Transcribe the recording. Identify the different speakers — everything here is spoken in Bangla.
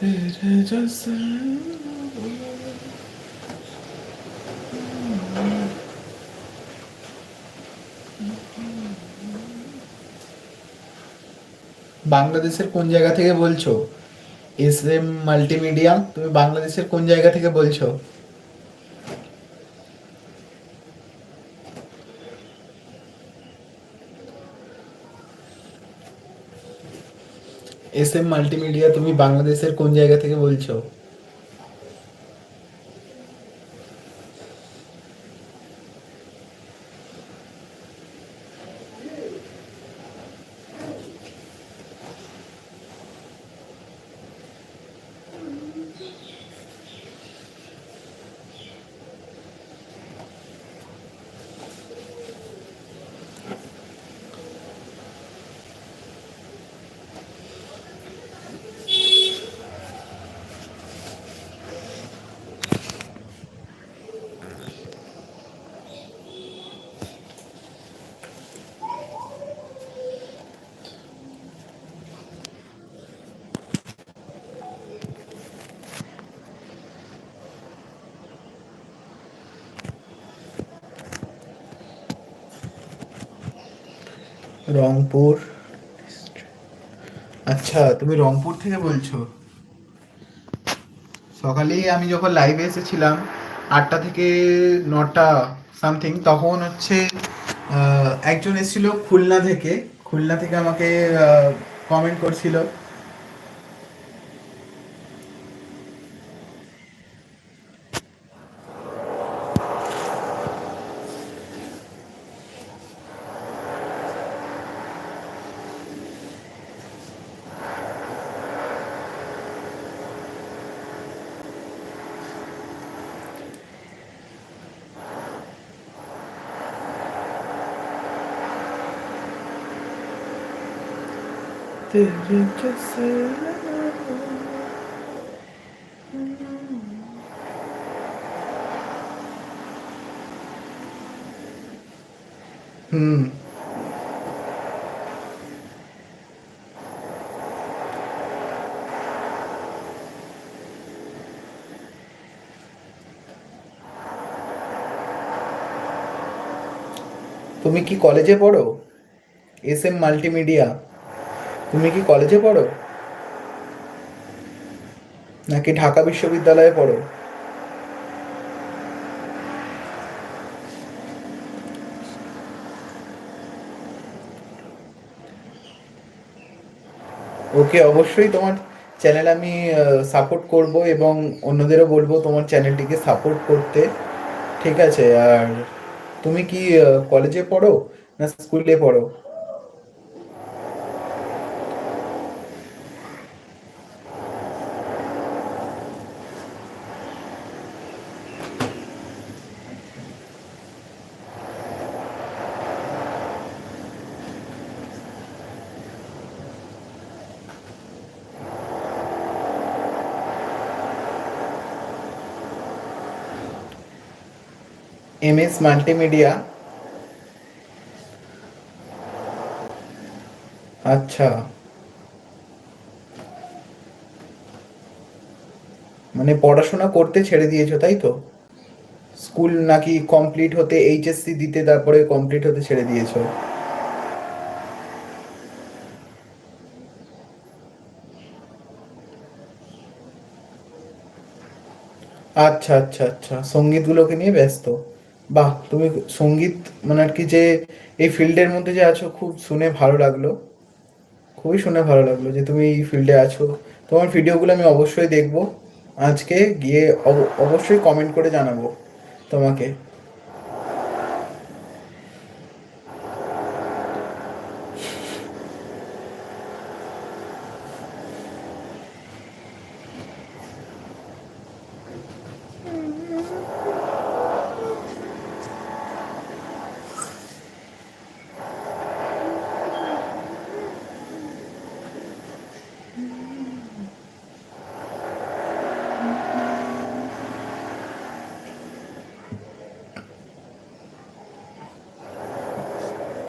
Speaker 1: तेरे जैसे বাংলাদেশের কোন জায়গা থেকে বলছো? এস এম মাল্টিমিডিয়া, তুমি বাংলাদেশের কোন জায়গা থেকে বলছো? এস এম মাল্টিমিডিয়া, তুমি বাংলাদেশের কোন জায়গা থেকে বলছো? রংপুর। আচ্ছা, তুমি রংপুর থেকে বলছো। সকালেই আমি যখন লাইভে এসেছিলাম 8টা থেকে 9টা সামথিং, তখন হচ্ছে একজন এসেছিল খুলনা থেকে। খুলনা থেকে আমাকে কমেন্ট করছিল। तेरे जैसे হুম। তুমি কি কলেজে পড়ো? এস এম মাল্টিমিডিয়া, তুমি কি কলেজে পড়ো নাকি ঢাকা বিশ্ববিদ্যালয়ে পড়ো? ওকে, অবশ্যই তোমার চ্যানেল আমি সাপোর্ট করব এবং অন্যদেরও বলবো তোমার চ্যানেলটিকে সাপোর্ট করতে। ঠিক আছে। আর তুমি কি কলেজে পড়ো না স্কুলে পড়ো? M S multimedia. আচ্ছা, মানে পড়াশোনা করতে ছেড়ে দিয়েছো তাই তো? স্কুল নাকি কমপ্লিট হতে, এইচএসসি দিতে তারপরে কমপ্লিট হতে ছেড়ে দিয়েছো? আচ্ছা আচ্ছা আচ্ছা, সঙ্গীতগুলোকে নিয়ে ব্যস্ত। বাহ, তুমি সঙ্গীত মানে আর কি যে এই ফিল্ডের মধ্যে যে আছো, খুব শুনে ভালো লাগলো। খুবই শুনে ভালো লাগলো যে তুমি এই ফিল্ডে আছো। তোমার ভিডিওগুলো আমি অবশ্যই দেখবো। আজকে গিয়ে অবশ্যই কমেন্ট করে জানাবো তোমাকে।